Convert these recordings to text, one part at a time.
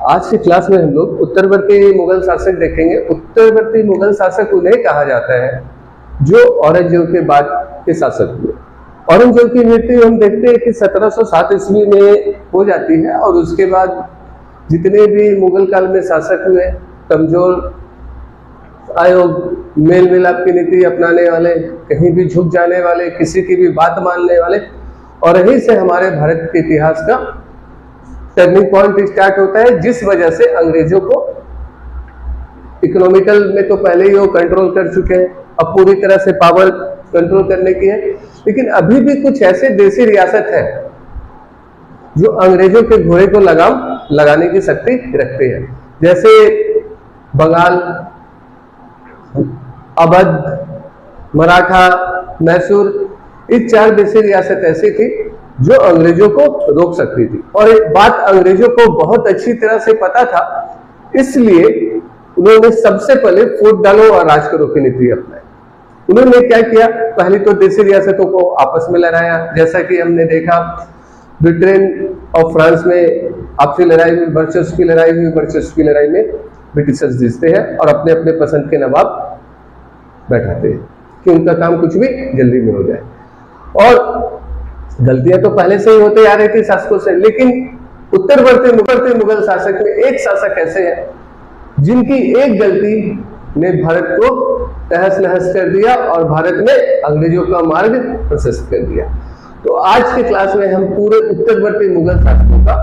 आज की क्लास में हम लोग उत्तरवर्ती मुगल शासक देखेंगे। उत्तरवर्ती मुगल शासक उन्हें कहा जाता है जो औरंगजेब के बाद के शासक हुए। औरंगजेब की मृत्यु हम देखते हैं कि 1707 ईस्वी में हो जाती है और उसके बाद जितने भी मुगल काल में शासक हुए, कमजोर आयोग, मेल मिलाप की नीति अपनाने वाले, कहीं भी झुक जाने वाले, किसी की भी बात मानने वाले, और यहीं से हमारे भारत के इतिहास का टर्निंग पॉइंट स्टार्ट होता है, जिस वजह से अंग्रेजों को इकोनॉमिकल में तो पहले ही वो कंट्रोल कर चुके हैं, अब पूरी तरह से पावर कंट्रोल करने की है। लेकिन अभी भी कुछ ऐसे देसी रियासत है जो अंग्रेजों के घोड़े को लगाम लगाने की शक्ति रखते हैं, जैसे बंगाल, अवध, मराठा, मैसूर। ये 4 देसी रियासत ऐसी थी जो अंग्रेजों को रोक सकती थी, और एक बात अंग्रेजों को बहुत अच्छी तरह से पता था, इसलिए उन्होंने सबसे पहले फूट डालो और राज करो की नीति अपनाई। उन्होंने क्या किया, पहले तो देसी रियासतों को आपस में लड़ाया, जैसा कि हमने देखा ब्रिटेन और फ्रांस में आपसी लड़ाई हुई, वर्चस्व की लड़ाई हुई। वर्चस्व की लड़ाई में ब्रिटिशर्स जीतते हैं और अपने अपने पसंद के नवाब बैठाते हैं कि उनका काम कुछ भी जल्दी में हो जाए। और गलतियां तो पहले से ही होते आ रही थी शासकों से, लेकिन उत्तरवर्ती मुगल शासक में एक शासक ऐसे हैं जिनकी एक गलती ने भारत को तहस नहस कर दिया और भारत में अंग्रेजों का मार्ग प्रशस्त कर दिया। तो आज के क्लास में हम पूरे उत्तरवर्ती मुगल शासकों का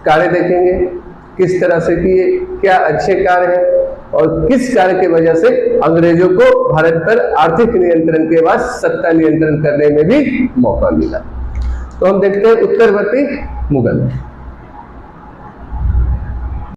कार्य देखेंगे, किस तरह से किए, क्या अच्छे कार्य हैं और किस कार्य की वजह से अंग्रेजों को भारत पर आर्थिक नियंत्रण के बाद सत्ता नियंत्रण करने में भी मौका मिला। तो हम देखते हैं उत्तरवर्ती मुगल।